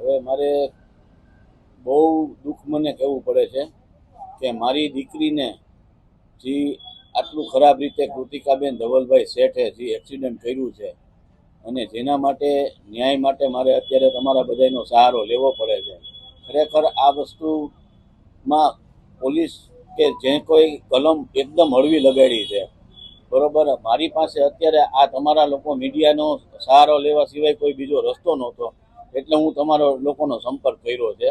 હવે મારે બહુ દુઃખ મને કહેવું પડે છે કે મારી દીકરીને જે આટલું ખરાબ રીતે કૃતિકાબેન ધવલભાઈ શેઠે જે એક્સિડન્ટ કર્યું છે અને જેના માટે ન્યાય માટે મારે અત્યારે તમારા બધાનો સહારો લેવો પડે છે. ખરેખર આ વસ્તુમાં પોલીસ કે જે કોઈ કલમ એકદમ હળવી લગાડી છે, બરોબર. મારી પાસે અત્યારે આ તમારા લોકો મીડિયાનો સહારો લેવા સિવાય કોઈ બીજો રસ્તો નહોતો, એટલે હું તમારો લોકોનો સંપર્ક કર્યો છે.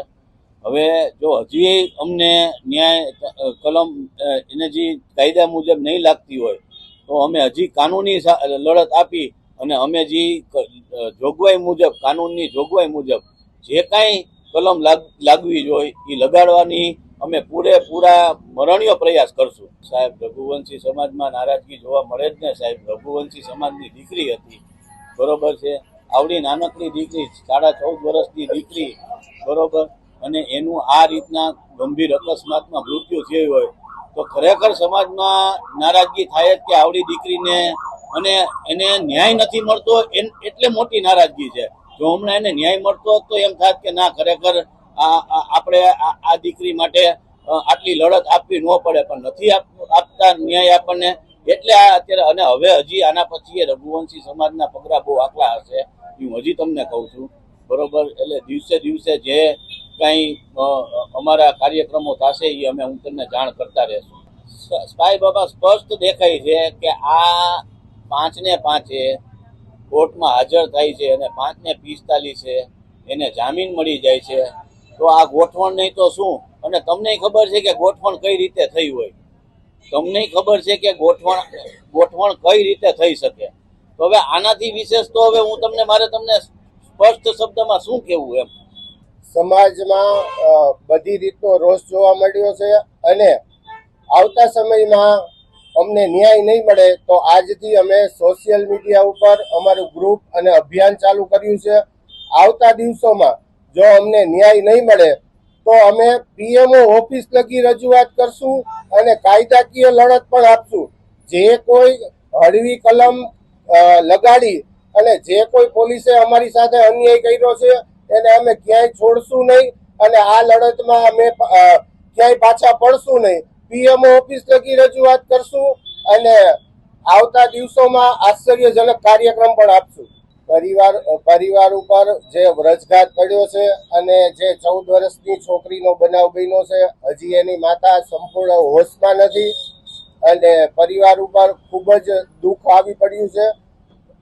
હવે જો હજી અમને ન્યાય કલમ એને જે કાયદા મુજબ નહીં લાગતી હોય તો અમે હજી કાનૂની લડત આપી અને અમે જે જોગવાઈ મુજબ, કાનૂનની જોગવાઈ મુજબ જે કાંઈ કલમ લાગવી જોઈએ એ લગાડવાની અમે પૂરેપૂરા મરણીય પ્રયાસ કરશું. સાહેબ, રઘુવંશી સમાજમાં નારાજગી જોવા મળે જ ને સાહેબ. રઘુવંશી સમાજની દીકરી હતી, બરોબર છે. આવડી નાનકડી દીકરી, 14.5 વર્ષની દીકરી, બરોબર, અને એનું આ રીતના ગંભીર અકસ્માતમાં મૃત્યુ થયું હોય તો ખરેખર સમાજમાં નારાજગી થાય જ કે આવડી દીકરીને અને એને ન્યાય નથી મળતો, એટલે મોટી નારાજગી છે. જો હમણાં એને ન્યાય મળતો હોત તો એમ થાત કે ના, ખરેખર આપણે આ દીકરી માટે આટલી લડત આપવી ન પડે, પણ નથી આપતા ન્યાય આપણને, એટલે આ અત્યારે. અને હવે હજી આના પછી રઘુવંશી સમાજના પગલા બહુ આકલા હશે, હું હજી તમને કહું છું, બરોબર. એટલે દિવસે દિવસે જે કંઈ અમારા કાર્યક્રમો થશે એ હું તમને જાણ કરતા રહેશું. સ્પાય બાબા, સ્પષ્ટ દેખાય છે કે આ 5 ને 5 કોર્ટમાં હાજર થાય છે અને 5 ને 45 એને જામીન મળી જાય છે. તો આ ગોઠવણ નહીં તો શું? અને તમને ખબર છે કે ગોઠવણ કઈ રીતે થઈ હોય, તમને ખબર છે કે ગોઠવણ કઈ રીતે થઈ શકે. તો હવે આનાથી વિશેષ તો હવે હું તમને સ્પષ્ટ શબ્દમાં શું કહેવું એમ. સમાજમાં બધી રીતનો રોષ જોવા મળ્યો છે અને આવતા સમયમાં અમને ન્યાય નહીં મળે તો આજથી અમે સોશિયલ મીડિયા ઉપર અમારું ગ્રુપ અને અભિયાન ચાલુ કર્યું છે. આવતા દિવસોમાં જો અમને ન્યાય નહીં મળે તો અમે પીએમઓ ઓફિસ લગી રજૂઆત કરશું અને કાયદાકીય લડત પણ આપશું. જે કોઈ હળવી કલમ લગાડી અને જે કોઈ પોલીસે અમારી સાથે અન્યાય કર્યો છે એને અમે ક્યાંય છોડશું નહીં અને આ લડતમાં અમે ક્યાંય પાછા પડશું નહીં. પીએમઓ ઓફિસ લગી રજૂઆત કરશું અને આવતા દિવસોમાં આશ્ચર્યજનક કાર્યક્રમ પણ આપશું. પરિવાર ઉપર જે વ્રજઘાત પડ્યો છે અને જે 14 વર્ષની છોકરીનો બનાવ બન્યો છે, હજી એની માતા સંપૂર્ણ હોશમાં નથી અને પરિવાર ઉપર ખૂબ જ દુઃખ આવી પડ્યું છે.